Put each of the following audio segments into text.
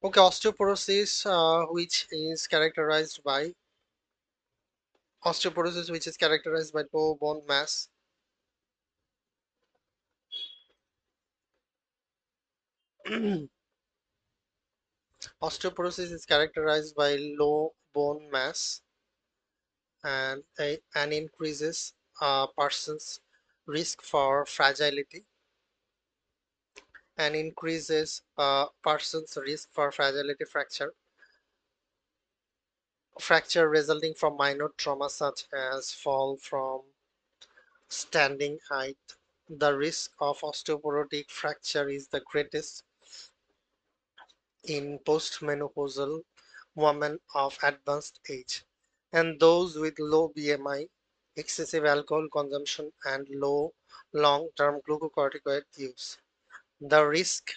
Okay, osteoporosis, which is characterized by low bone mass. Osteoporosis is characterized by low bone mass and increases a person's risk for fragility and increases a person's risk for fracture resulting from minor trauma such as fall from standing height. The risk of osteoporotic fracture is the greatest in postmenopausal women of advanced age and those with low BMI, excessive alcohol consumption, and low long-term glucocorticoid use. The risk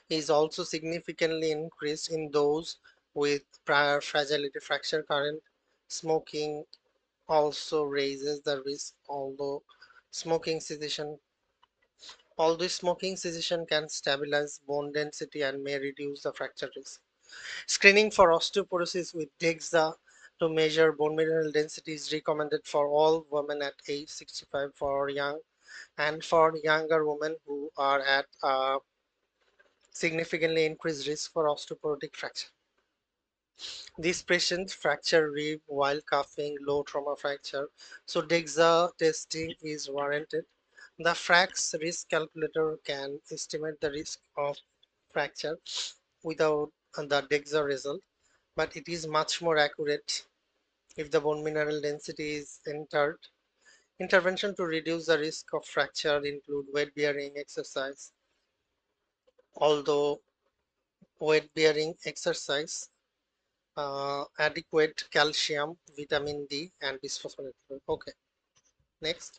is also significantly increased in those with prior fragility fracture. Current smoking also raises the risk, smoking cessation can stabilize bone density and may reduce the fracture risk. Screening for osteoporosis with DEXA to measure bone mineral density is recommended for all women at age 65 for young and for younger women who are at significantly increased risk for osteoporotic fracture. These patients fracture rib while coughing, low trauma fracture, so DEXA testing is warranted. The FRAX risk calculator can estimate the risk of fracture without the DEXA result, but it is much more accurate if the bone mineral density is entered. Intervention to reduce the risk of fracture include weight-bearing exercise, although weight-bearing exercise, adequate calcium, vitamin D, and bisphosphonate. Okay, next.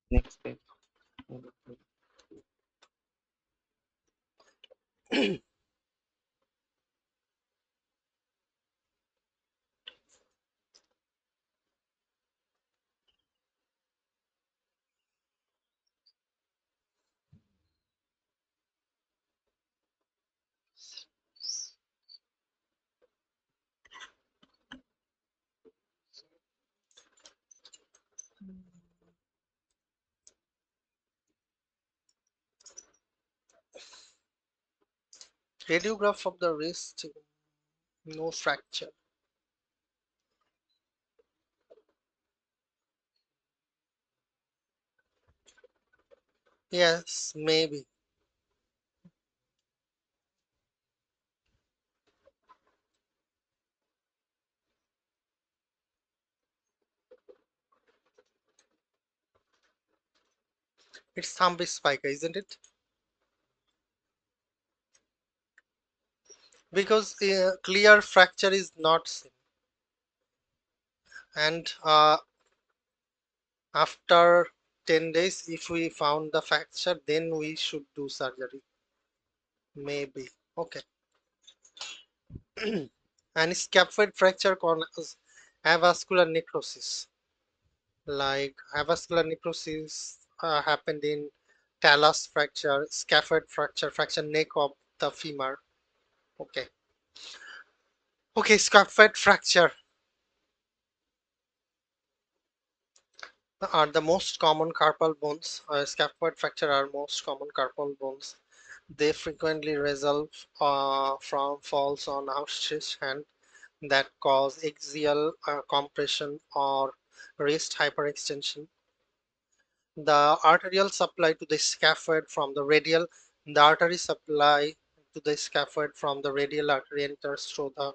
Next page. Radiograph of the wrist, no fracture. Yes, maybe. It's thumb spica, isn't it? Because clear fracture is not seen. And after 10 days, if we found the fracture, then we should do surgery. Maybe. Okay. And scaphoid fracture causes avascular necrosis. Like avascular necrosis happened in talus fracture, scaphoid fracture, fracture neck of the femur. Okay. Okay, scaphoid fracture are the most common carpal bones. Scaphoid fracture are most common carpal bones. They frequently result from falls on outstretched hand that cause axial compression or wrist hyperextension. The arterial supply to the scaphoid from the radial, the artery supply to the scaphoid from the radial artery enters through the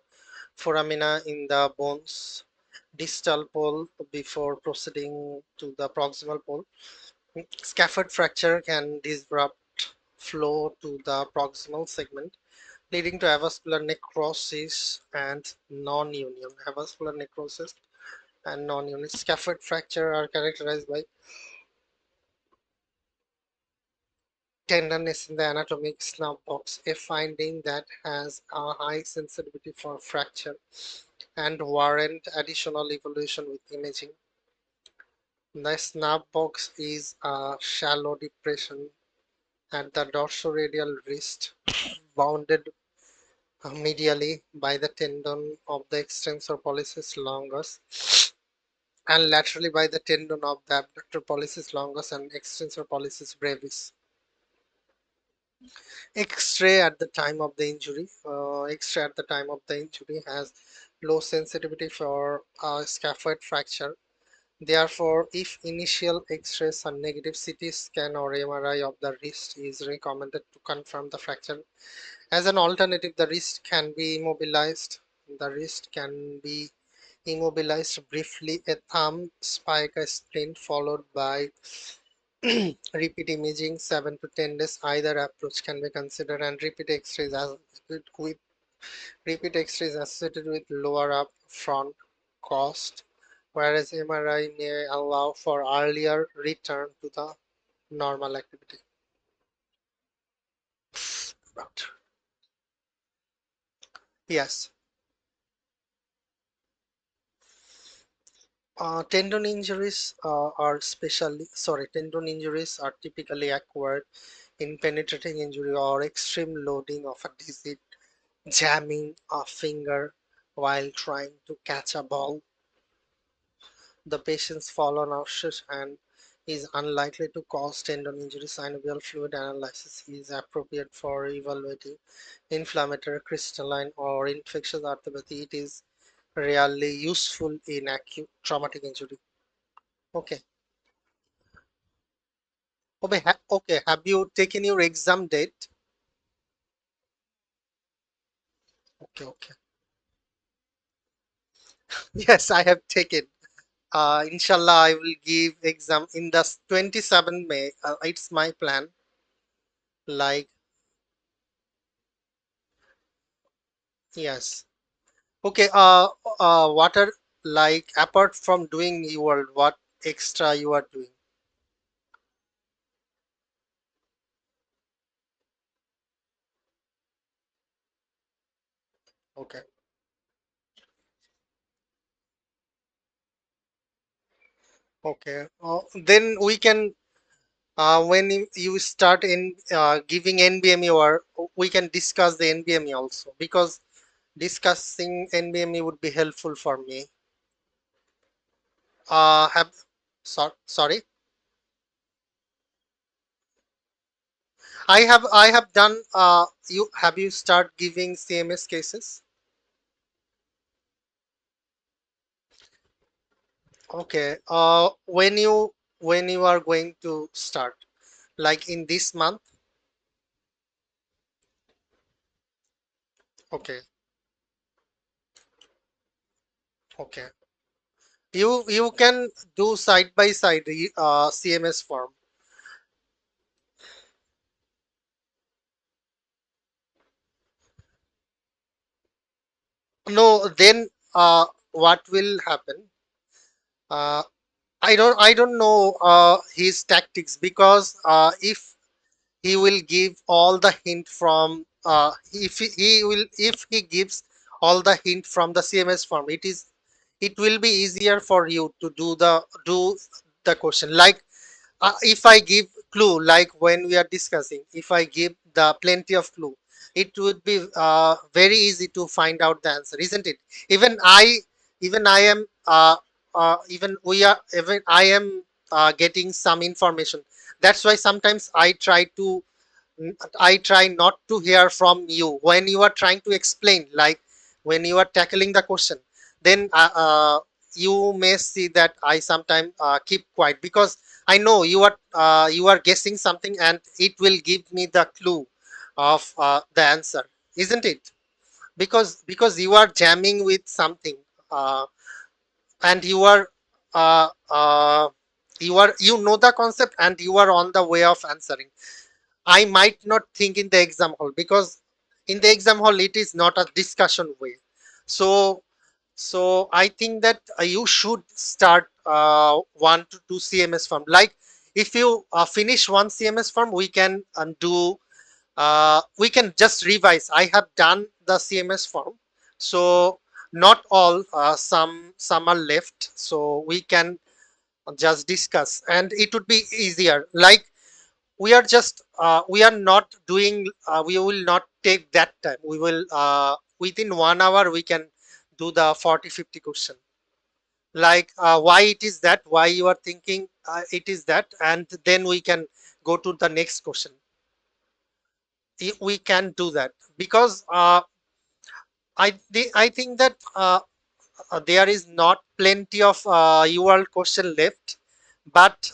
foramina in the bone's distal pole before proceeding to the proximal pole. Scaphoid fracture can disrupt flow to the proximal segment, leading to avascular necrosis and non-union. Avascular necrosis and non-union. Scaphoid fracture are characterized by tenderness in the anatomic snub box, a finding that has a high sensitivity for fracture and warrant additional evaluation with imaging. The snub box is a shallow depression at the dorsoradial wrist, bounded medially by the tendon of the extensor pollicis longus and laterally by the tendon of the abductor pollicis longus and extensor pollicis brevis. X-ray at the time of the injury. X-ray at the time of the injury has low sensitivity for scaphoid fracture. Therefore, if initial X-rays are negative, CT scan or MRI of the wrist is recommended to confirm the fracture. As an alternative, the wrist can be immobilized. The wrist can be immobilized briefly, a thumb spike, a splint, followed by repeat imaging 7 to 10 days. Either approach can be considered, and with repeat x-rays associated with lower up front cost, whereas MRI may allow for earlier return to the normal activity. But yes, tendon injuries are typically acquired in penetrating injury or extreme loading of a digit, jamming a finger while trying to catch a ball. The patient's fall nauseous and is unlikely to cause tendon injury. Synovial fluid analysis is appropriate for evaluating inflammatory, crystalline, or infectious arthropathy. It is rarely useful in acute traumatic injury. Okay. Okay. Have you taken your exam date? Okay. Okay. Yes, I have taken. Inshallah, I will give exam in the 27 May. It's my plan. Like, yes. Okay, what are, like, apart from doing uworld, what extra you are doing? Okay, okay. Then we can, when you start in giving NBME, or we can discuss the NBME also, because discussing NBME would be helpful for me. Have, sorry, I have done. You start giving CMS cases? Okay. When you are going to start? Like in this month? Okay, okay. You can do side by side CMS form. No, then what will happen? Uh, I don't know his tactics, because if he will give all the hint from if he will if he gives all the hint from the CMS form, it will be easier for you to do the question. Like, if I give clue, like when we are discussing, if I give the plenty of clue, it would be very easy to find out the answer, isn't it? Even I am even I am getting some information. That's why sometimes I try not to hear from you when you are trying to explain, like when you are tackling the question. Then you may see that I sometimes keep quiet because I know you are guessing something and it will give me the clue of the answer, isn't it? Because you are jamming with something, uh, and uh, uh, you know the concept and you are on the way of answering. I might not think in the exam hall because in the exam hall it is not a discussion way. So I think that you should start 1 to 2 CMS form. Like if you finish one CMS form, we can do. We can just revise. I have done the CMS form, so not all. Some are left, so we can just discuss, and it would be easier. Like we are not doing. We will not take that time. We will within 1 hour we can do the 40-50 question. Like why it is that, why you are thinking it is that, and then we can go to the next question. We can do that because I think that there is not plenty of UL question left, but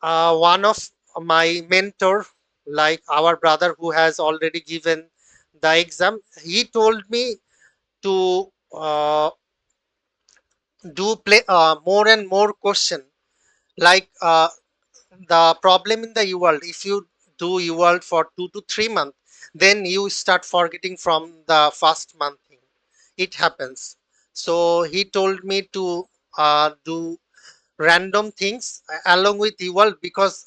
one of my mentor, like our brother who has already given the exam, he told me to do play more and more question. Like the problem in the UWorld, if you do UWorld for 2 to 3 months, then you start forgetting from the first month thing. It happens. So he told me to do random things along with UWorld because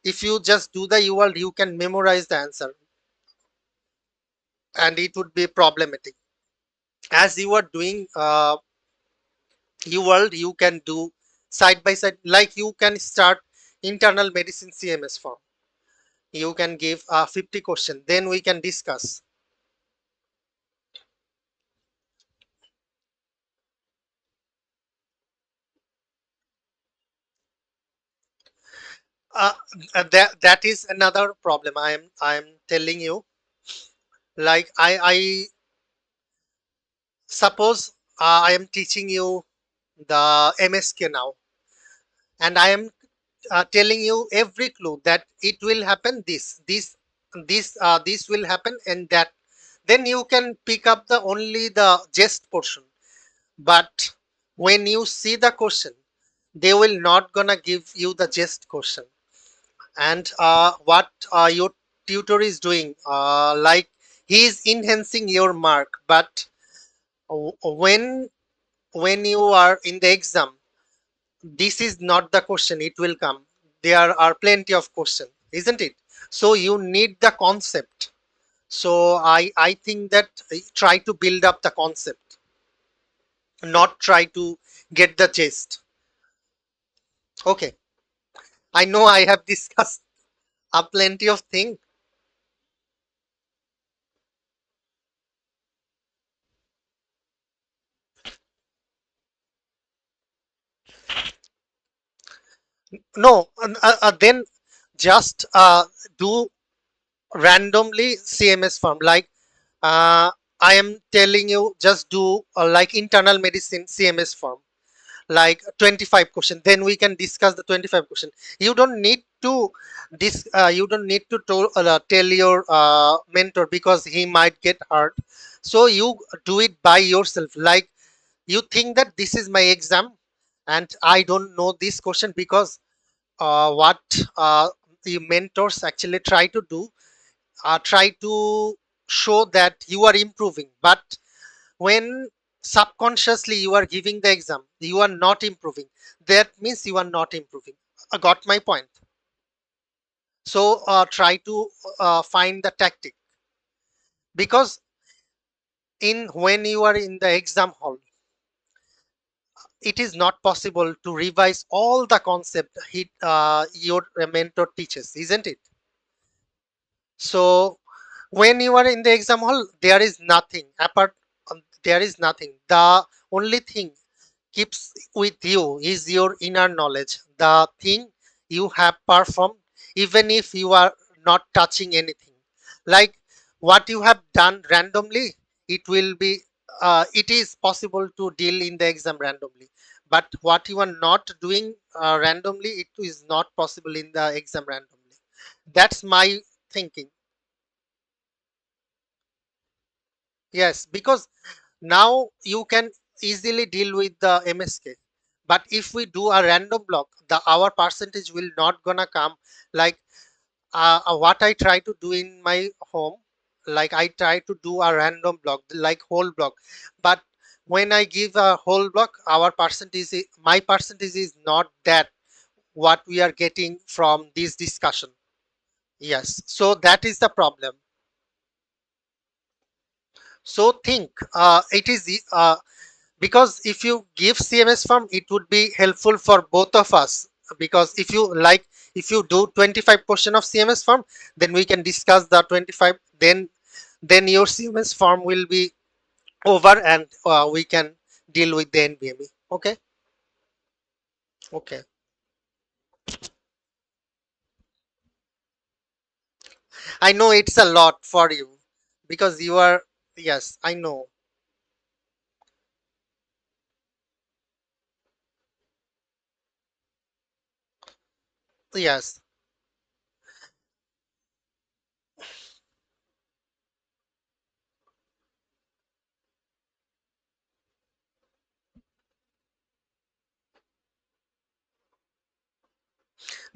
if you just do the UWorld, you can memorize the answer and it would be problematic. As you are doing UWorld, you can do side by side, like you can start internal medicine CMS form. You can give 50 question, then we can discuss. uh, that is another problem. I am telling you. Like I suppose I am teaching you the MSK now, and I am telling you every clue that it will happen, this will happen, and that. Then you can pick up the only the jest portion. But when you see the question, they will not gonna give you the jest question. And what your tutor is doing, like he is enhancing your mark. But when you are in the exam, this is not the question, it will come. There are plenty of questions, isn't it? So you need the concept. So I think that try to build up the concept, not try to get the gist. Okay, I know I have discussed a plenty of things. No, then just do randomly CMS form. Like I am telling you, just do like internal medicine CMS form, like 25 question. Then we can discuss the 25 question. You don't need to you don't need to tell your mentor because he might get hurt. So you do it by yourself. Like you think that this is my exam and I don't know this question, because what the mentors actually try to do, try to show that you are improving. But when subconsciously you are giving the exam, you are not improving. That means you are not improving. Got my point? So try to find the tactic, because in when you are in the exam hall, it is not possible to revise all the concept your mentor teaches, isn't it? So when you are in the exam hall, there is nothing apart. There is nothing. The only thing keeps with you is your inner knowledge, the thing you have performed, even if you are not touching anything. Like what you have done randomly, it will be. it is possible to deal in the exam randomly, but what you are not doing randomly, it is not possible in the exam randomly. That's my thinking. Yes, because now you can easily deal with the MSK, but if we do a random block, the our percentage will not gonna come like what I try to do in my home. Like I try to do a random block like whole block, but when I give a whole block, our percentage my percentage is not that what we are getting from this discussion. Yes, so that is the problem. So think it is because if you give CMS form, it would be helpful for both of us, because if you like, if you do 25 portion of CMS form, then we can discuss the 25, then your CMS form will be over, and we can deal with the NBME. Okay. Okay, I know it's a lot for you because you are, yes, I know. Yes.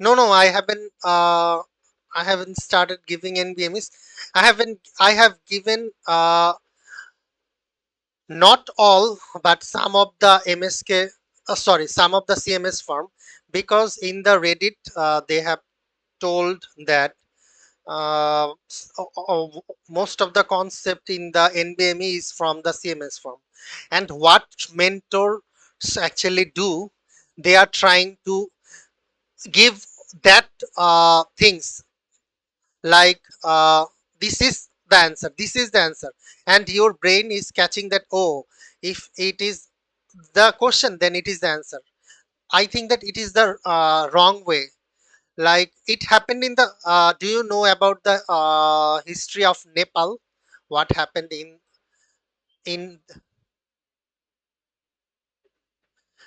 No, no, I haven't started giving NBMEs. I have given not all, but some of the MSK, sorry, some of the CMS firm, because in the Reddit they have told that most of the concept in the NBME is from the CMS firm, and what mentors actually do, they are trying to give that things like this is the answer, this is the answer, and your brain is catching that, oh, if it is the question, then it is the answer. I think that it is the wrong way. Like it happened in the do you know about the history of Nepal, what happened in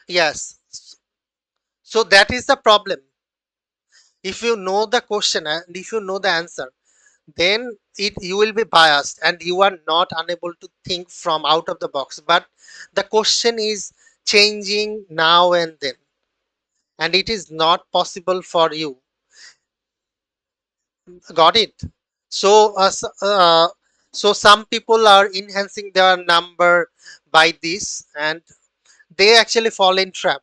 yes, so that is the problem. If you know the question and if you know the answer, then it you will be biased and you are not unable to think from out of the box, but the question is changing now and then, and it is not possible for you. Got it. So so some people are enhancing their number by this, and they actually fall in trap,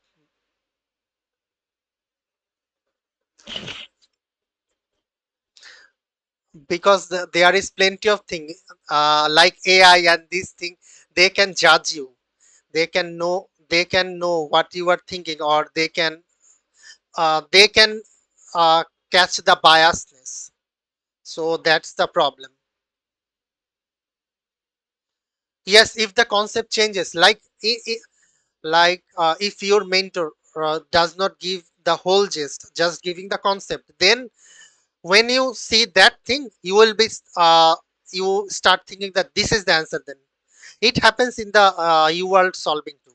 because there is plenty of thing like AI and this thing, they can judge you, they can know what you are thinking, or they can catch the biasness. So that's the problem. Yes, if the concept changes, like if your mentor does not give the whole gist, just giving the concept, then when you see that thing, you will be you start thinking that this is the answer. Then it happens in the uworld solving too.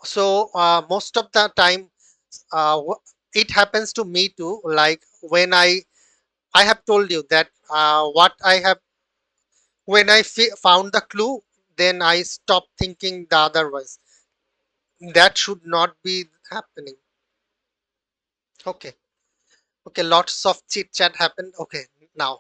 So most of the time it happens to me too, like when I have told you that what I have, when I found the clue, then I stop thinking the otherwise. That should not be happening. Okay. Okay. Lots of chit chat happened. Okay. Now,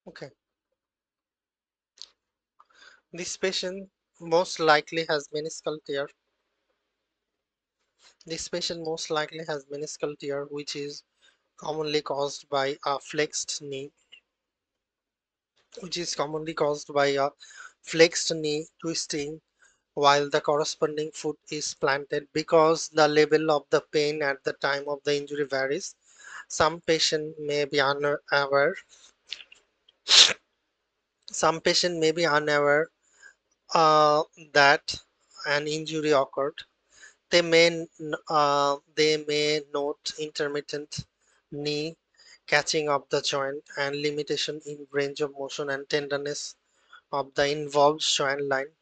Okay. This patient most likely has meniscal tear. This patient most likely has meniscal tear, which is commonly caused by a flexed knee, which is commonly caused by a flexed knee twisting while the corresponding foot is planted. Because the level of the pain at the time of the injury varies, some patient may be unaware. Some patient may be unaware uh, that an injury occurred. They may note intermittent knee catching of the joint and limitation in range of motion and tenderness of the involved joint line.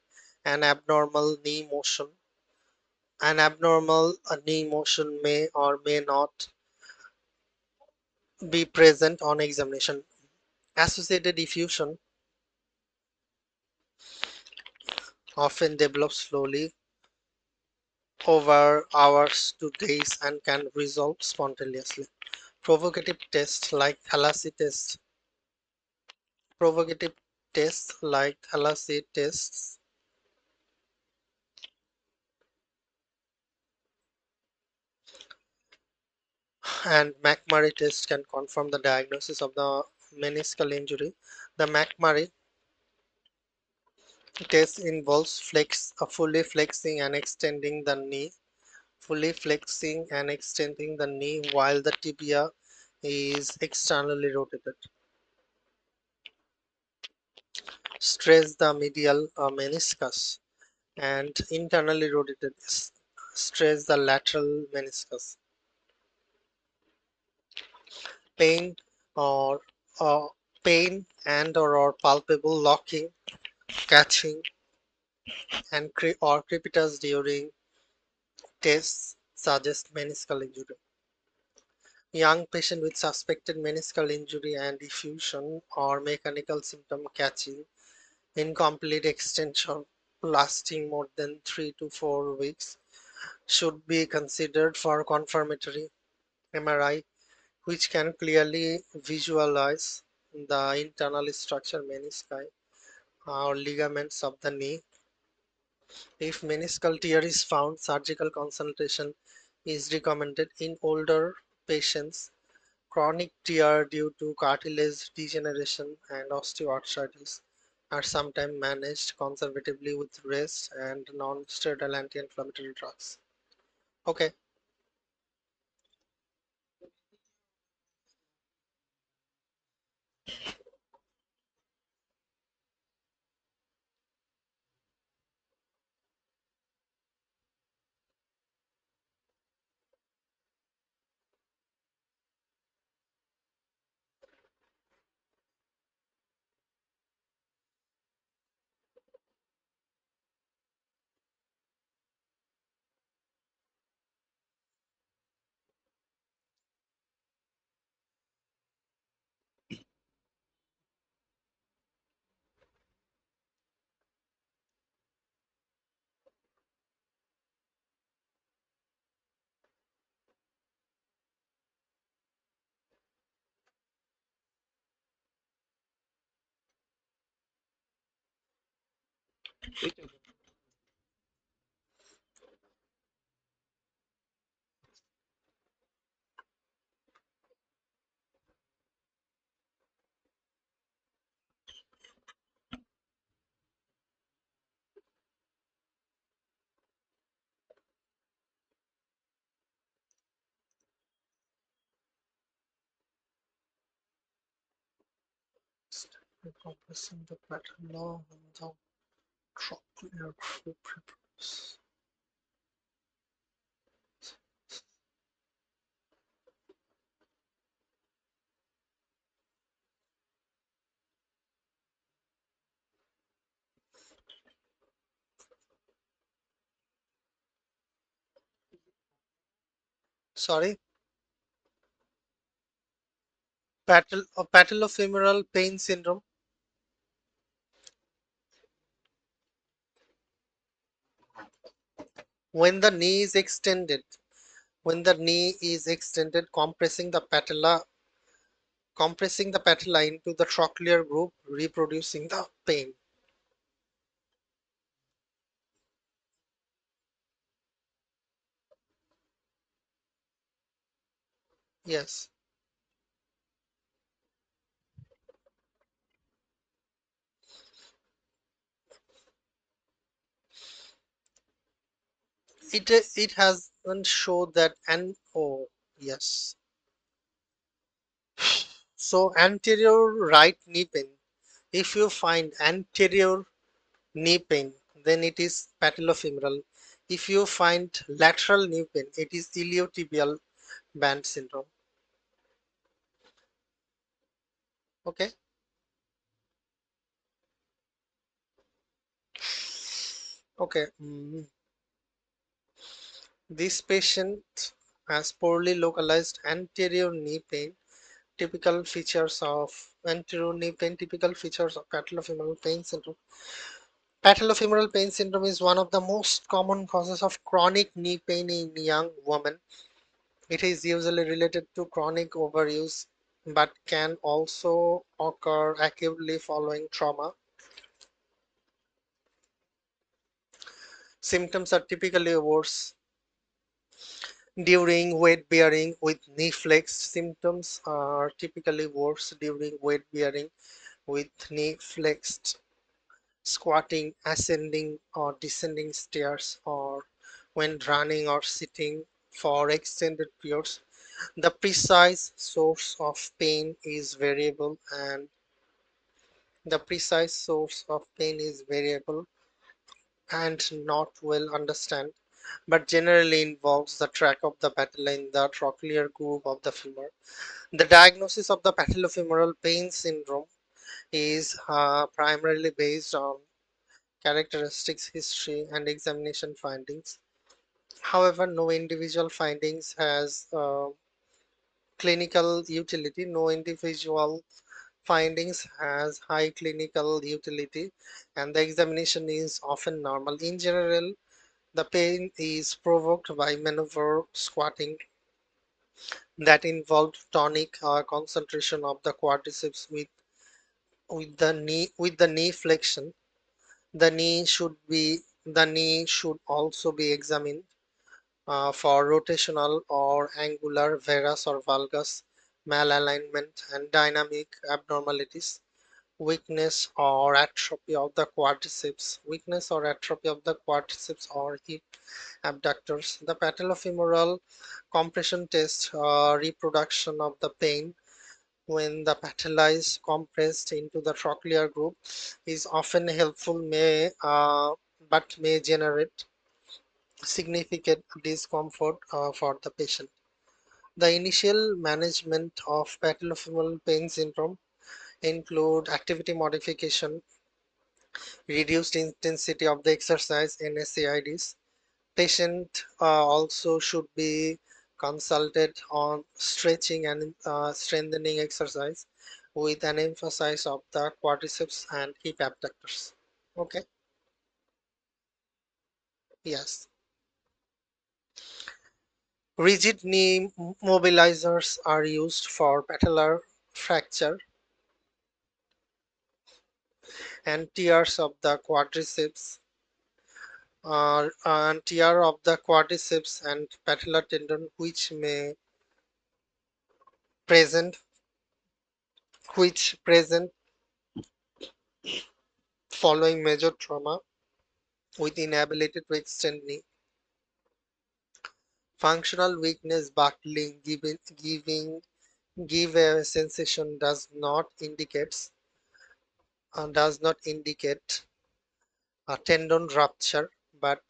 An abnormal knee motion. An abnormal knee motion may or may not be present on examination. Associated effusion often develops slowly over hours to days and can resolve spontaneously. Provocative tests like Thalassie test, provocative tests like Thalassie tests and McMurray test can confirm the diagnosis of the meniscal injury. The McMurray test involves fully flexing and extending the knee, while the tibia is externally rotated. Stress the medial meniscus and internally rotated. Stress the lateral meniscus. Pain or uh, pain and or palpable locking, catching, and or crepitus during tests suggest meniscal injury. Young patient with suspected meniscal injury and effusion or mechanical symptom catching, incomplete extension lasting more than 3 to 4 weeks should be considered for confirmatory MRI, which can clearly visualize the internal structure menisci or ligaments of the knee. If meniscal tear is found, surgical consultation is recommended in older patients. Chronic tear due to cartilage degeneration and osteoarthritis are sometimes managed conservatively with rest and non-steroidal anti-inflammatory drugs. Okay, Encompassing the patella and the trochlear group. Sorry, patellofemoral pain syndrome. When the knee is extended, when the knee is extended, compressing the patella into the trochlear group, reproducing the pain. Yes, it hasn't showed that and oh yes. So anterior right knee pain. If you find anterior knee pain, then it is patellofemoral. If you find lateral knee pain, it is iliotibial band syndrome. Okay. Okay. This patient has poorly localized anterior knee pain. Typical features of patellofemoral pain syndrome. Patellofemoral pain syndrome is one of the most common causes of chronic knee pain in young women. It is usually related to chronic overuse, but can also occur acutely following trauma. Symptoms are typically worse during weight bearing with knee flexed. Symptoms are typically worse during weight bearing with knee flexed, squatting, ascending or descending stairs, or when running or sitting for extended periods. The precise source of pain is variable and the precise source of pain is variable and not well understood, but generally involves the track of the patella in the trochlear groove of the femur. The diagnosis of the patellofemoral pain syndrome is primarily based on characteristics, history, and examination findings. However, no individual findings has clinical utility. No individual findings has high clinical utility, and the examination is often normal. In general, the pain is provoked by maneuver squatting that involved tonic concentration of the quadriceps with the knee flexion. The knee should also be examined for rotational or angular varus or valgus malalignment and dynamic abnormalities. Weakness or atrophy of the quadriceps or hip abductors. The patellofemoral compression test, reproduction of the pain when the patella is compressed into the trochlear group, is often helpful, but may generate significant discomfort for the patient. The initial management of patellofemoral pain syndrome include activity modification, reduced intensity of the exercise, NSAIDs. Patient also should be consulted on stretching and strengthening exercise with an emphasis of the quadriceps and hip abductors. Okay, yes. Rigid knee mobilizers are used for patellar fracture and tears of the quadriceps. and tear of the quadriceps and patellar tendon present which present following major trauma with inability to extend knee. Functional weakness buckling give a sensation does not indicate a tendon rupture, but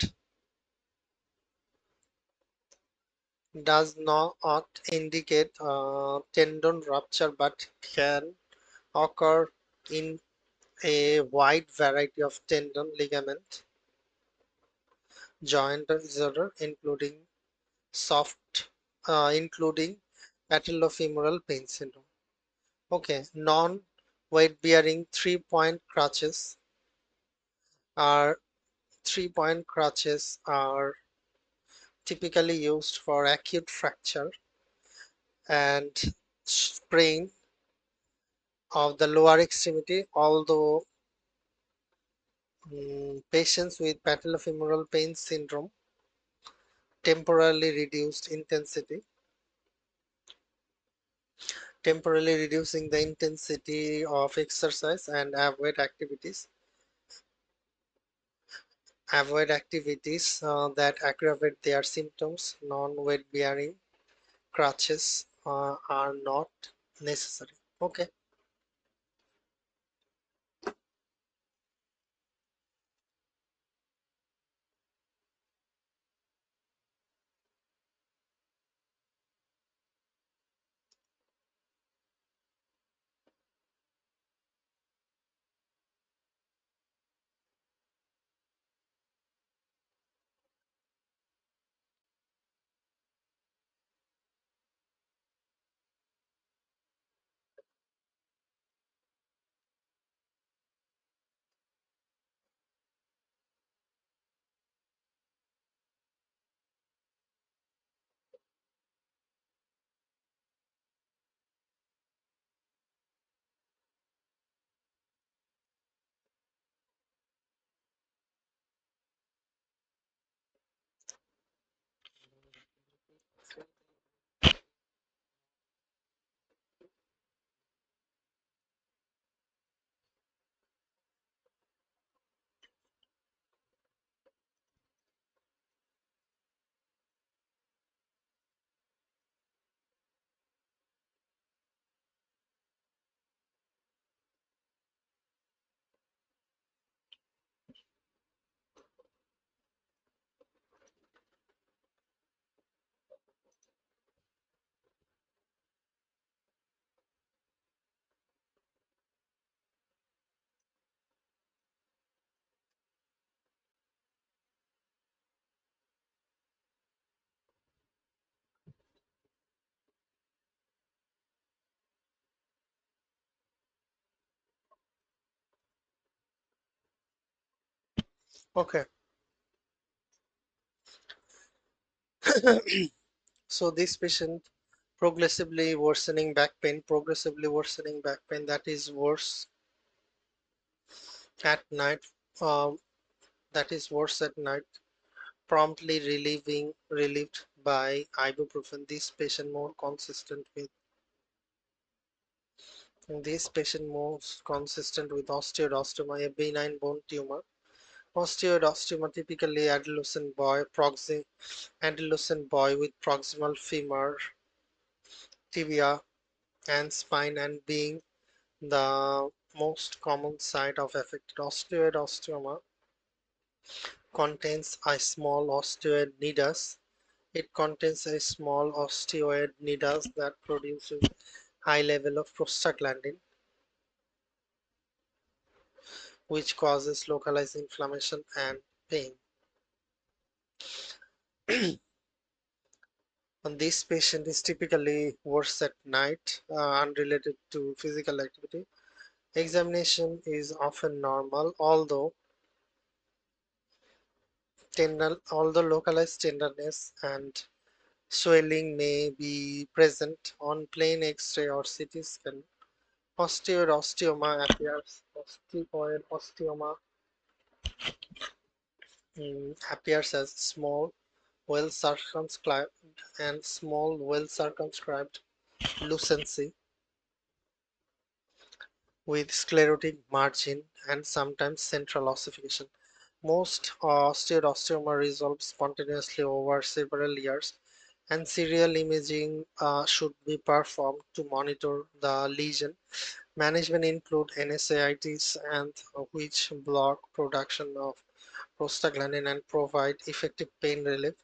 can occur in a wide variety of tendon, ligament, joint disorder, soft, including patellofemoral pain syndrome. Okay, non-weight bearing are 3-point crutches are typically used for acute fracture and sprain of the lower extremity, although patients with patellofemoral pain syndrome temporarily reduced intensity, temporarily reducing the intensity of exercise and avoid activities that aggravate their symptoms. Non-weight bearing crutches are not necessary. Okay. Okay. So this patient progressively worsening back pain that is worse at night, um, promptly relieved by ibuprofen. This patient most consistent with osteoblastoma, a benign bone tumor. Osteoblastoma typically adolescent boy with proximal femur, tibia, and spine, and being the most common site of affected. Osteoblastoma contains a small osteoid nidus. It contains a small osteoid nidus that produces high level of prostaglandin, which causes localized inflammation and pain. And this patient is typically worse at night, unrelated to physical activity. Examination is often normal, although localized tenderness and swelling may be present on plain X-ray or CT scan. Osteoid osteoma appears. Osteoid osteoma appears as small, well circumscribed and small, well circumscribed lucency with sclerotic margin and sometimes central ossification. Most osteoderma resolve spontaneously over several years, and serial imaging should be performed to monitor the lesion. Management include NSAIDs and which block production of prostaglandin and provide effective pain relief.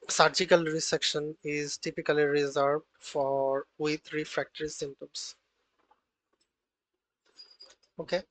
Surgical resection is typically reserved for with refractory symptoms. Okay,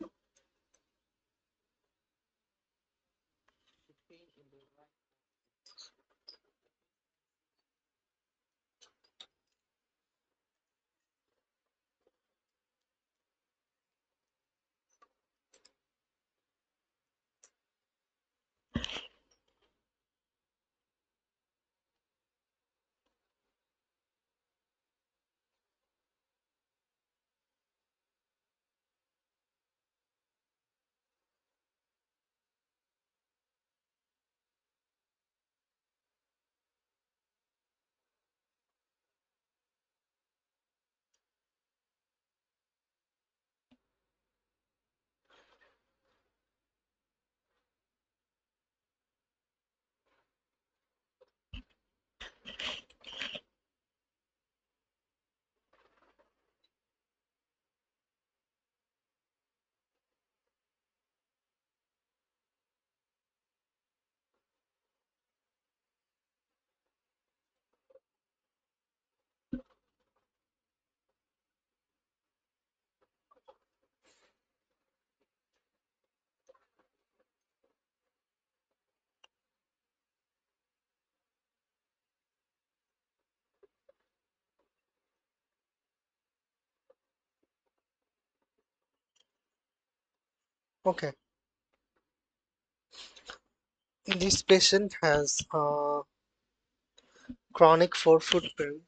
okay. This patient has chronic forefoot pain.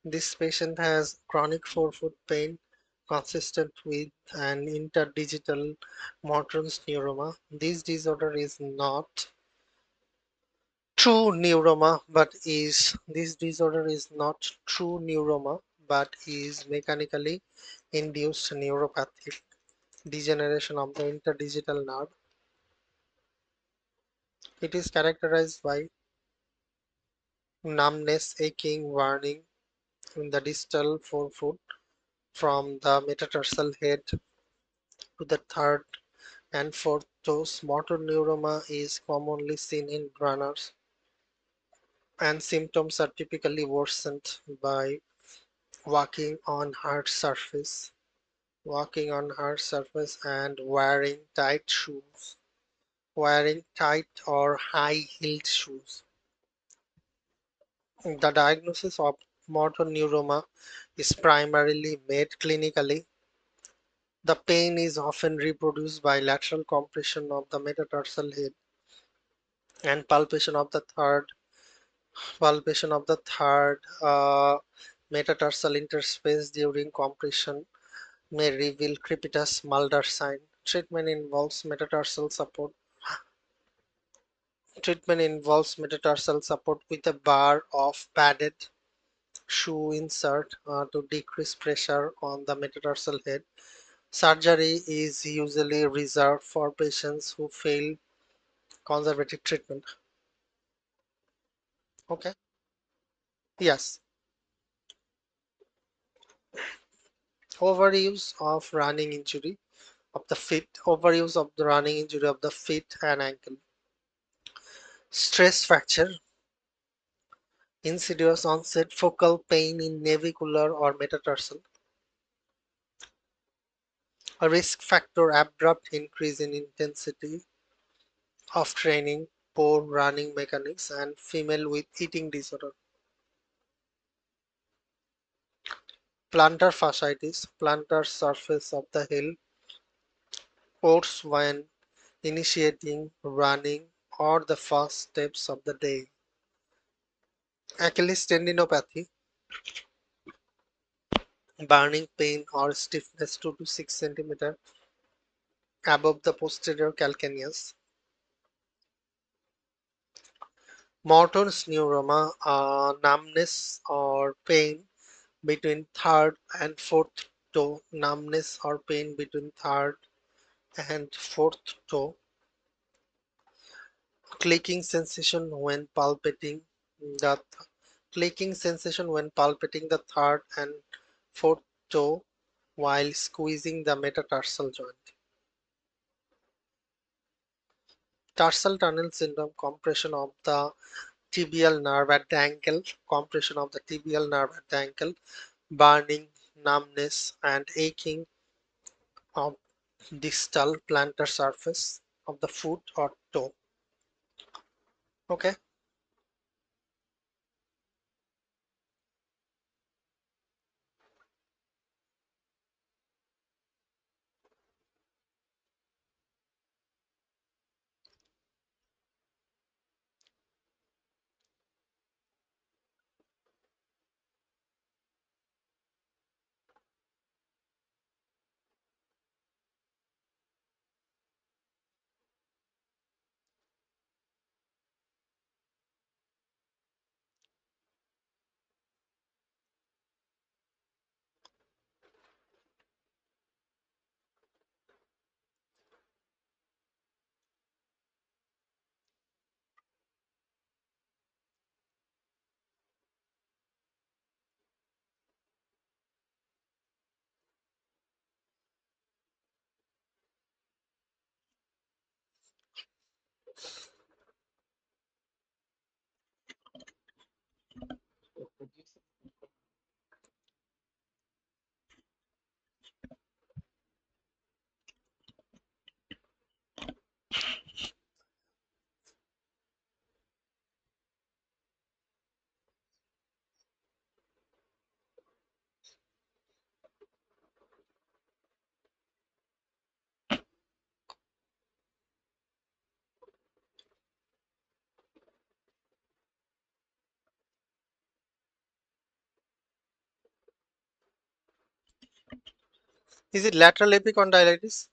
This patient has chronic forefoot pain consistent with an interdigital Morton's neuroma. This disorder is not true neuroma, but is this disorder is not true neuroma, but is mechanically induced neuropathic degeneration of the interdigital nerve. It is characterized by numbness, aching, burning in the distal forefoot from the metatarsal head to the third and fourth toes. Motor neuroma is commonly seen in runners, and symptoms are typically worsened by walking on hard surface, and wearing tight or high-heeled shoes. The diagnosis of motor neuroma is primarily made clinically. The pain is often reproduced by lateral compression of the metatarsal head and palpation of the third metatarsal interspace during compression may reveal crepitus Mulder sign. Treatment involves metatarsal support with a bar of padded shoe insert to decrease pressure on the metatarsal head. Surgery is usually reserved for patients who fail conservative treatment. Okay. Yes. Overuse of running injury of the feet. Overuse of the running injury of the feet and ankle. Stress fracture. Insidious onset focal pain in navicular or metatarsal. A risk factor abrupt increase in intensity of training, poor running mechanics, and female with eating disorder. Plantar fasciitis, plantar surface of the heel, hurts when initiating running or the first steps of the day. Achilles tendinopathy, burning pain or stiffness 2 to 6 centimeter above the posterior calcaneus. Motor neuroma, numbness or pain between third and fourth toe, numbness or pain between third and fourth toe, clicking sensation when palpating the clicking sensation when palpating the third and fourth toe while squeezing the metatarsal joint. Tarsal tunnel syndrome, compression of the tibial nerve at the ankle, compression of the tibial nerve at the ankle, burning, numbness, and aching of distal plantar surface of the foot or toe. Okay, is it lateral epicondylitis?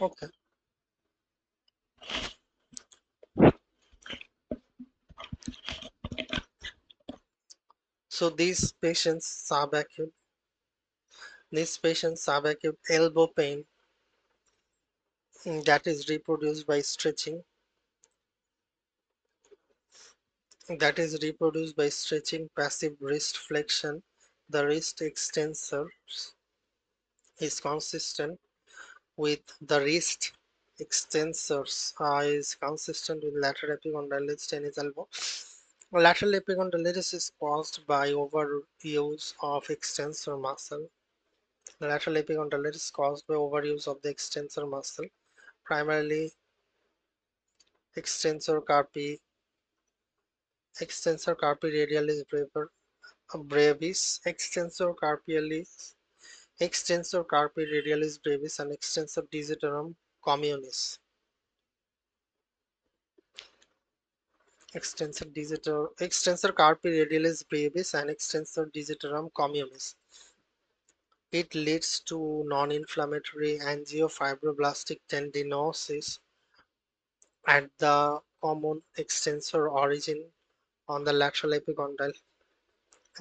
Okay, so these patients subacute elbow pain that is reproduced by stretching passive wrist flexion. The wrist extensor is consistent with the wrist extensors is consistent with lateral epicondylitis tennis elbow. Lateral epicondylitis is caused by overuse of extensor muscle. Lateral epicondylitis is caused by overuse of the extensor muscle, primarily extensor carpi, extensor carpi radialis brevis, extensor carpi radialis brevis, and extensor digitorum communis. Extensor carpi radialis brevis and extensor digitorum communis. It leads to non-inflammatory angiofibroblastic tendinosis at the common extensor origin on the lateral epicondyle.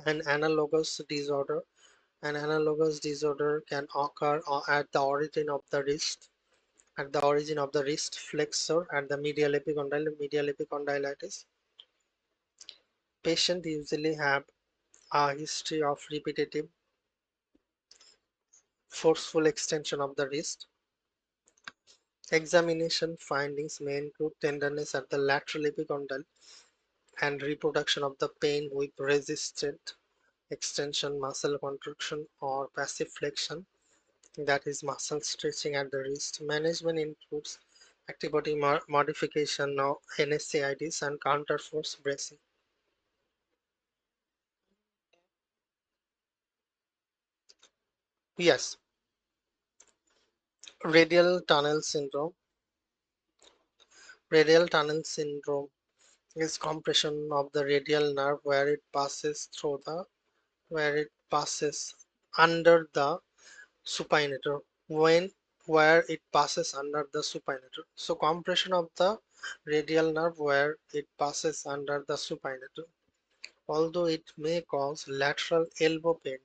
An analogous disorder An analogous disorder can occur at the origin of the wrist flexor at the medial epicondylitis. Patients usually have a history of repetitive, forceful extension of the wrist. Examination findings may include tenderness at the lateral epicondyle and reproduction of the pain with resisted extension, muscle contraction, or passive flexion, that is muscle stretching at the wrist. Management includes activity modification of NSAIDs and counterforce bracing. Yes, radial tunnel syndrome. Radial tunnel syndrome is compression of the radial nerve where it passes through the where it passes under the supinator when where it passes under the supinator. So compression of the radial nerve where it passes under the supinator. Although it may cause lateral elbow pain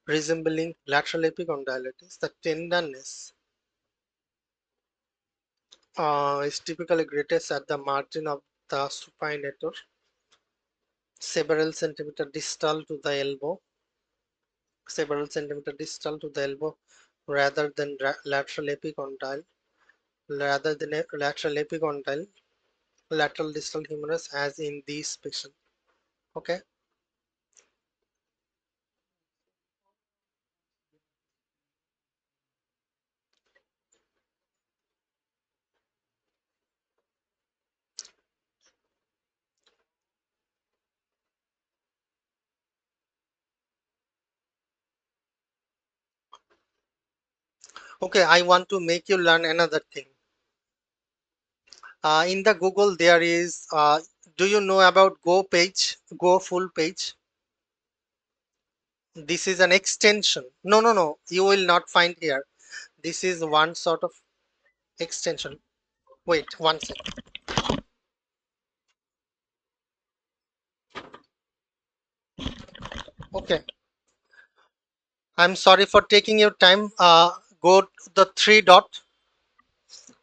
resembling lateral epicondylitis, the tenderness is typically greatest at the margin of the supinator, several centimeter distal to the elbow, rather than lateral epicondyle, lateral epicondyle, lateral distal humerus as in these patients. Okay. Okay, I want to make you learn another thing. In the Google, there is, do you know about Go page, Go full page? This is an extension. No, no, no, you will not find here. This is one sort of extension. Wait, one second. Okay, I'm sorry for taking your time. Go to the three dot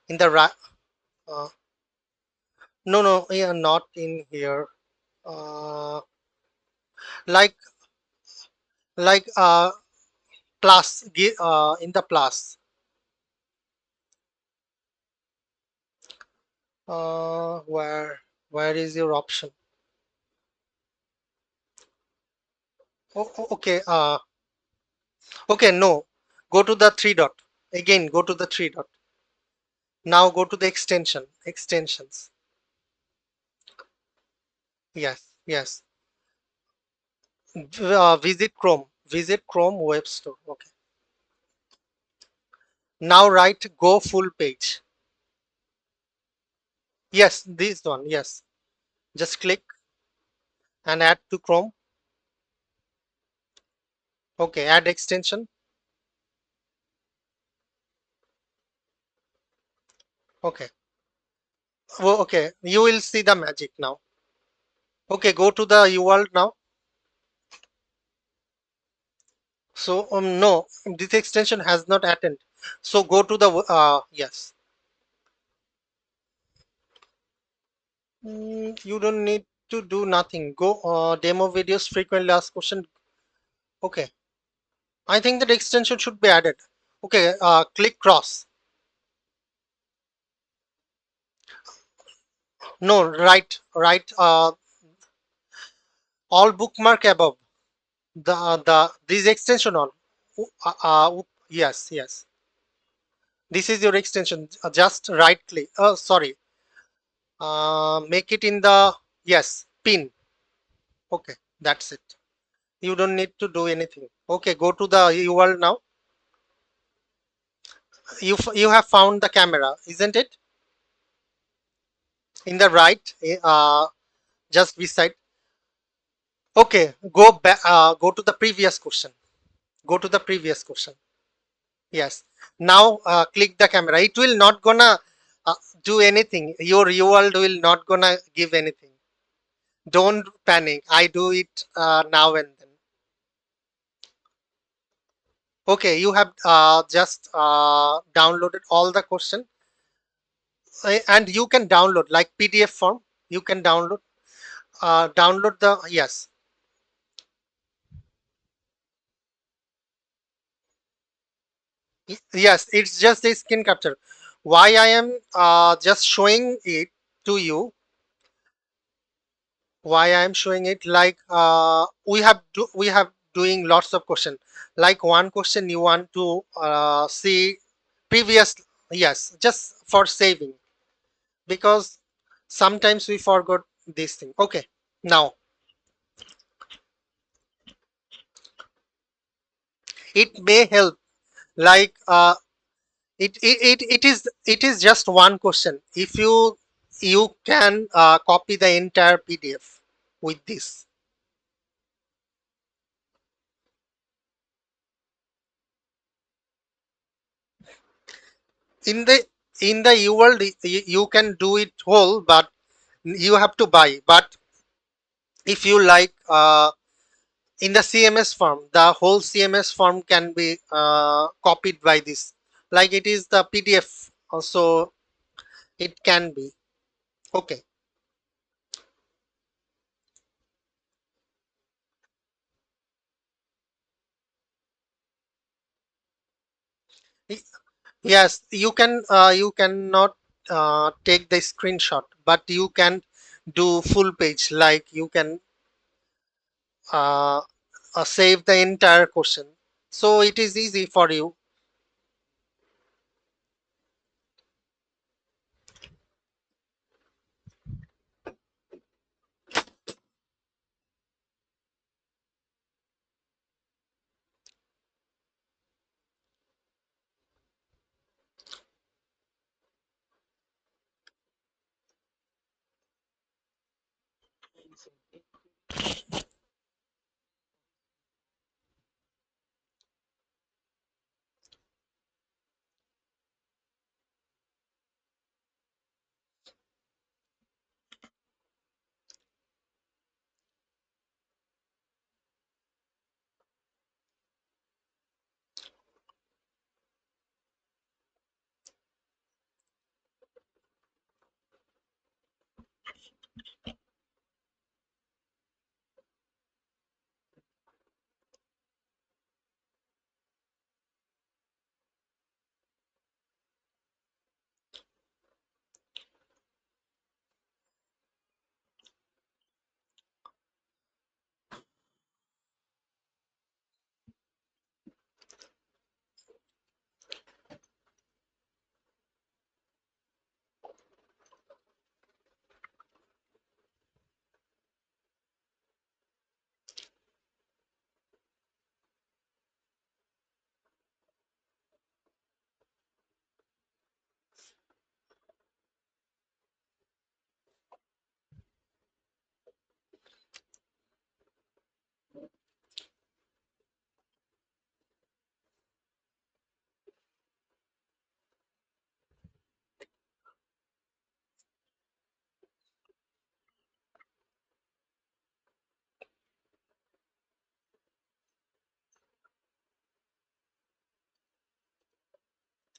in the right. Uh, no, no, yeah, not in here. Uh, like, like plus, in the plus. Where is your option? Okay. Okay. No. Go to the three dot. Again, go to the three dot. Now go to the extension. Extensions. Yes. Yes. Visit Chrome. Visit Chrome Web Store. Okay. Now write Go full page. Yes. This one. Yes. Just click and add to Chrome. Okay. Add extension. Okay. Oh, okay. You will see the magic now. Okay. Go to the uworld now. So no, this extension has not attended. So go to the yes. You don't need to do nothing. Go demo videos, frequently asked question. Okay, I think that extension should be added. Okay, click cross. No, right. All bookmark above the this extension on. Yes, yes. This is your extension. Just right click. Oh, sorry. Make it in the yes pin. Okay, that's it. You don't need to do anything. Okay, go to the URL now. You have found the camera, isn't it? In the right, just beside. Okay, go back. Go to the previous question. Go to the previous question. Yes. Now click the camera. It will not gonna do anything. Your URL will not gonna give anything. Don't panic. I do it now and then. Okay, you have just downloaded all the question. And you can download like PDF form. You can download the yes. Yes, it's just a screen capture. Why I am just showing it to you? Why I am showing it? Like we have doing lots of question. Like one question you want to see previous. Yes, just for saving because sometimes we forgot this thing. Okay, now it may help. Like it is just one question. If you you can copy the entire PDF with this. In the uworld, you can do it whole, but you have to buy. But if you like, in the CMS form, the whole CMS form can be copied by this. Like it is the PDF, also it can be. Okay. Y- Yes, you cannot take the screenshot, but you can do full page. Like you can uh, save the entire question. So it is easy for you.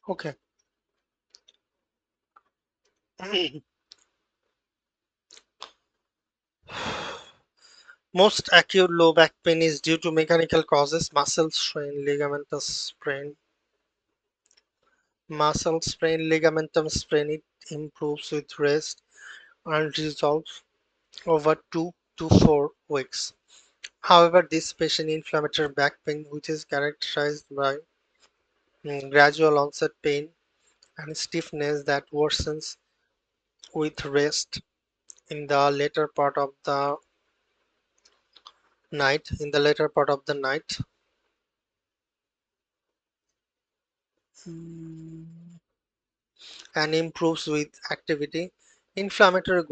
Okay. Most acute low back pain is due to mechanical causes, muscle sprain, ligamentum sprain. It improves with rest and resolves over 2 to 4 weeks. However, this patient inflammatory back pain, which is characterized by gradual onset pain and stiffness that worsens with rest in the later part of the night, mm, and improves with activity. Inflammatory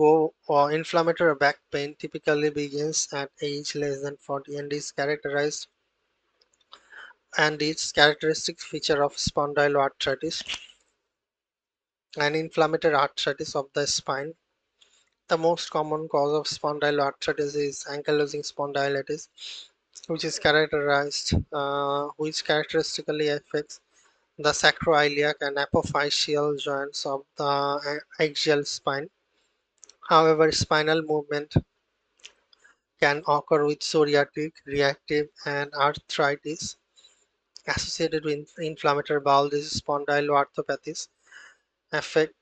back pain typically begins at age less than 40 and its characteristic feature of spondyloarthritis and inflammatory arthritis of the spine. The most common cause of spondyloarthritis is ankylosing spondylitis, which characteristically affects the sacroiliac and apophyseal joints of the axial spine. However, spinal movement can occur with psoriatic, reactive, and arthritis associated with inflammatory bowel disease. Spondyloarthropathies affect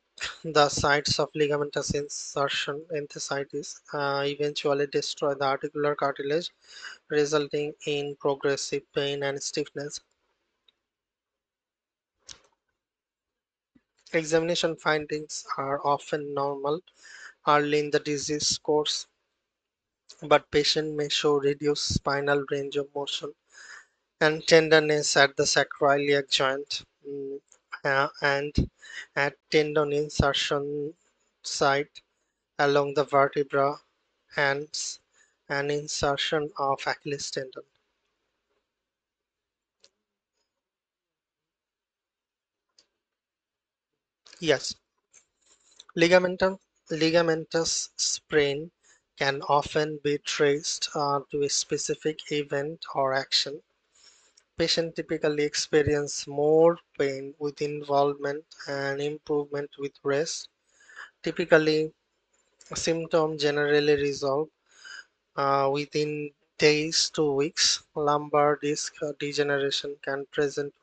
the sites of ligamentous insertion enthesitis, eventually destroy the articular cartilage, resulting in progressive pain and stiffness. Examination findings are often normal early in the disease course, but patient may show reduced spinal range of motion and tenderness at the sacroiliac joint, and at tendon insertion site along the vertebra, hence an insertion of Achilles tendon. Yes, ligamentum, ligamentous sprain can often be traced to a specific event or action. Patients typically experience more pain with involvement and improvement with rest. Typically, symptoms generally resolve within days to weeks. Lumbar disc degeneration can present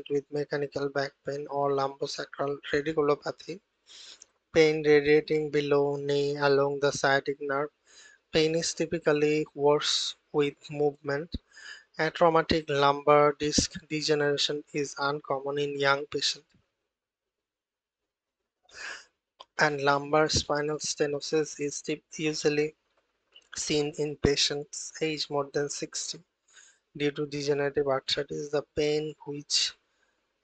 with mechanical back pain or lumbosacral radiculopathy, pain radiating below knee along the sciatic nerve. Pain is typically worse with movement. A traumatic lumbar disc degeneration is uncommon in young patients, and lumbar spinal stenosis is usually seen in patients aged more than 60 due to degenerative arthritis.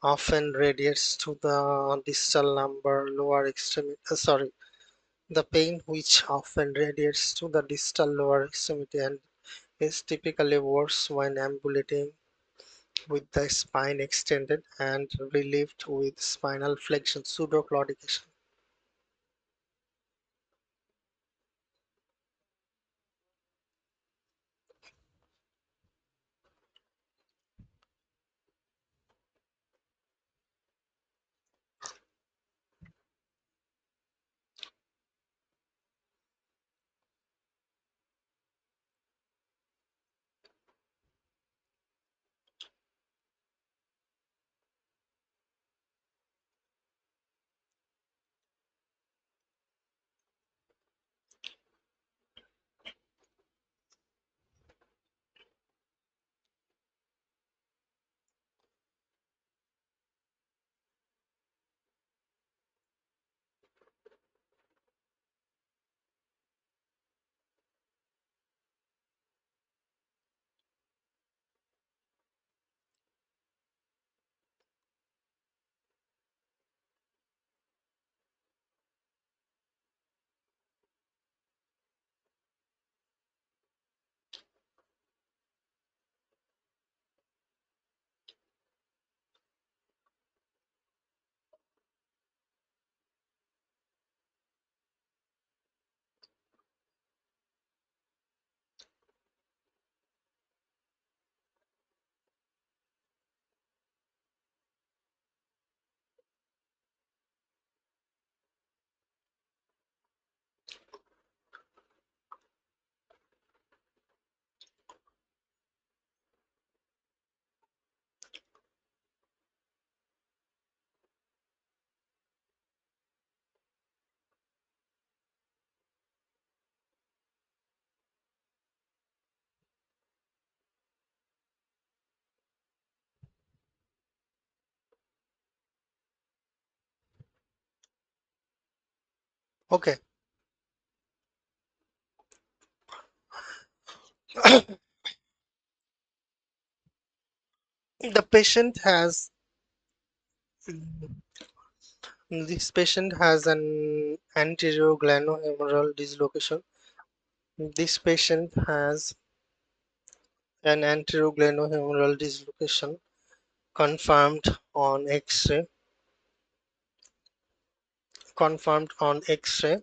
Often radiates to the distal lumbar lower extremity. The pain which often radiates to the distal lower extremity and is typically worse when ambulating with the spine extended and relieved with spinal flexion pseudoclaudication. Okay, the patient has this patient has an anterior glenohumeral dislocation. This patient has an anterior glenohumeral dislocation confirmed on X-ray, confirmed on X-ray,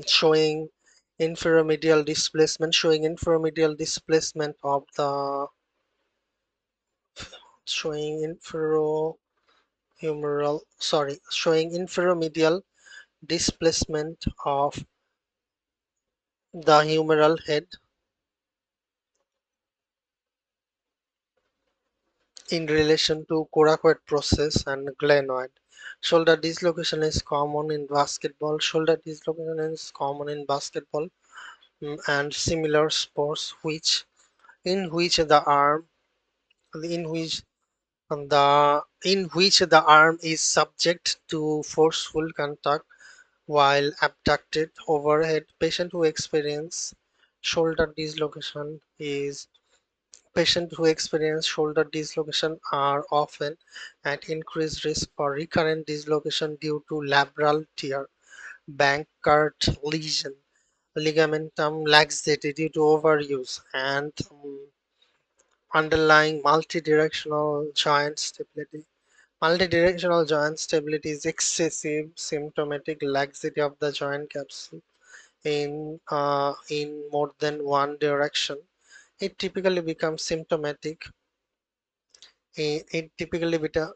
showing inferomedial displacement of the showing showing inferomedial displacement of the humeral head in relation to coracoid process and glenoid. Shoulder dislocation is common in basketball. Shoulder dislocation is common in basketball and similar sports in which the arm in which the arm is subject to forceful contact while abducted overhead. Patient who experience shoulder dislocation is Patients who experience shoulder dislocation are often at increased risk for recurrent dislocation due to labral tear, Bankert lesion, ligamentum laxity due to overuse, and underlying multidirectional joint stability. Multidirectional joint stability is excessive symptomatic laxity of the joint capsule in more than one direction. It typically becomes symptomatic.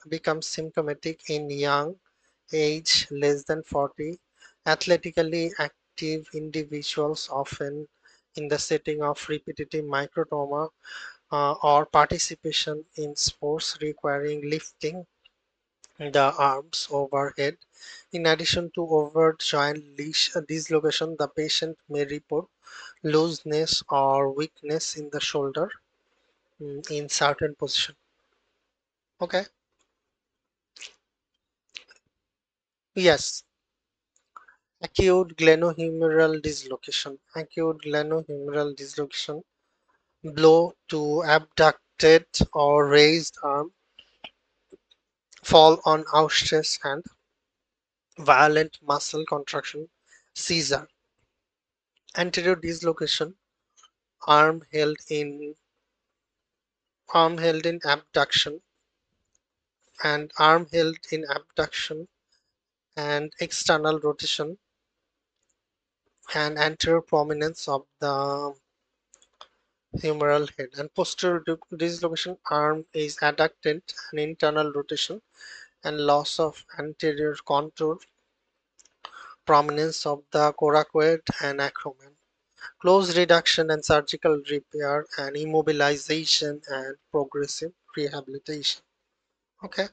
Becomes symptomatic in young age less than 40, athletically active individuals, often in the setting of repetitive microtrauma or participation in sports requiring lifting the arms overhead. In addition to overt joint dislocation, the patient may report looseness or weakness in the shoulder in certain position. Okay. Yes. Acute glenohumeral dislocation, blow to abducted or raised arm, fall on outstretched hand, violent muscle contraction, seizure, anterior dislocation, arm held in abduction arm held in abduction and external rotation, and anterior prominence of the humeral head, and posterior dislocation, arm is adducted and internal rotation and loss of anterior contour, prominence of the coracoid and acromion, close reduction and surgical repair, and immobilization and progressive rehabilitation. Okay.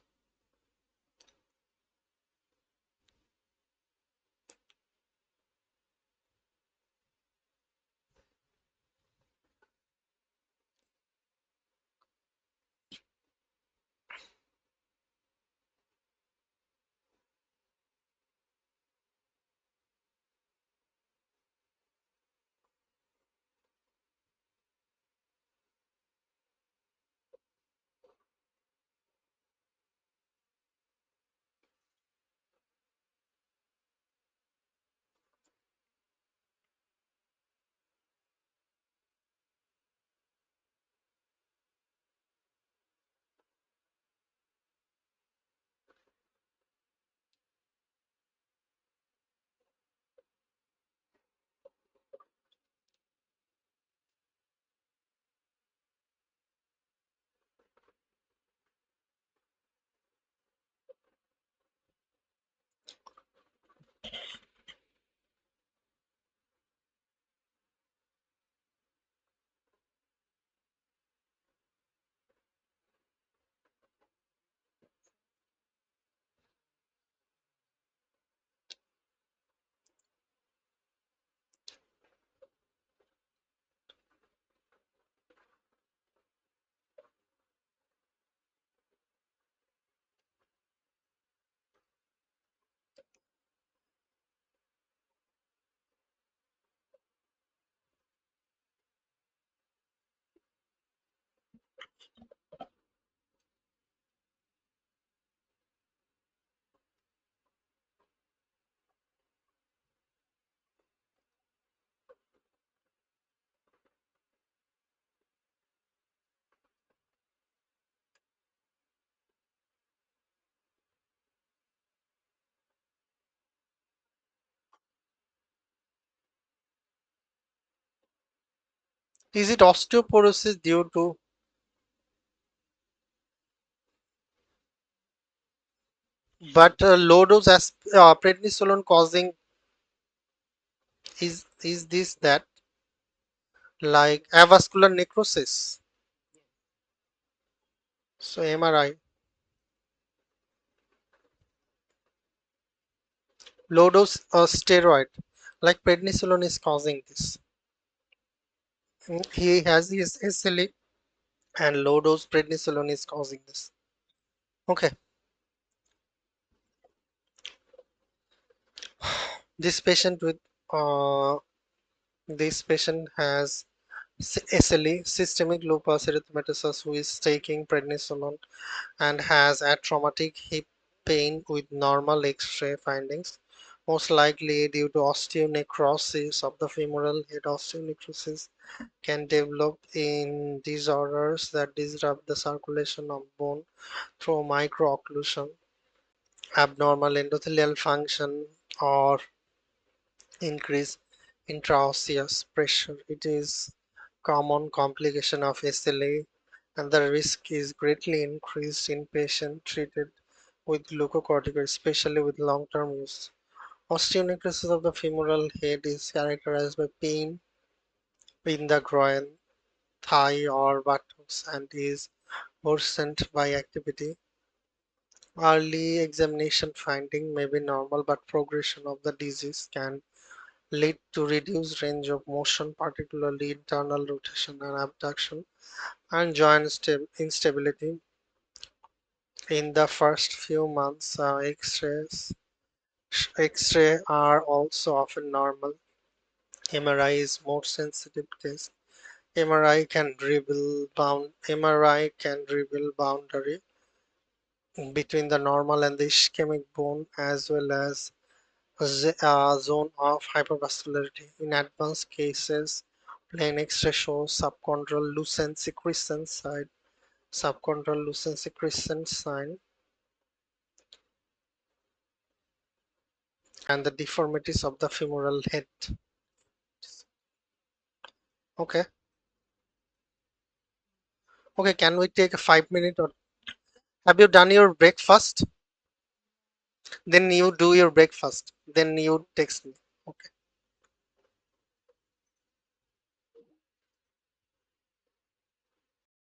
Is it osteoporosis due to, but low dose prednisolone causing, is this that, like avascular necrosis? So MRI, low dose steroid like prednisolone is causing this. He has his SLE and low dose prednisolone is causing this. Okay. This patient with uh, this patient has SLE, systemic lupus erythematosus, who is taking prednisolone and has a traumatic hip pain with normal X-ray findings, most likely due to osteonecrosis of the femoral head. Osteonecrosis can develop in disorders that disrupt the circulation of bone through microocclusion, abnormal endothelial function, or increased intraosseous pressure. It is common complication of SLA, and the risk is greatly increased in patients treated with glucocorticoids, especially with long-term use. Osteonecrosis of the femoral head is characterized by pain in the groin, thigh, or buttocks and is worsened by activity. Early examination finding may be normal, but progression of the disease can lead to reduced range of motion, particularly internal rotation and abduction, and joint instability. In the first few months, X-ray are also often normal. MRI is more sensitive test. MRI can reveal boundary between the normal and the ischemic bone, as well as a zone of hypervascularity. In advanced cases, plain X-ray shows subchondral lucence crescent sign, and the deformities of the femoral head. Okay, okay. Can we take a 5 minute or have you done your breakfast? Then you do your breakfast. Then you text me. Okay.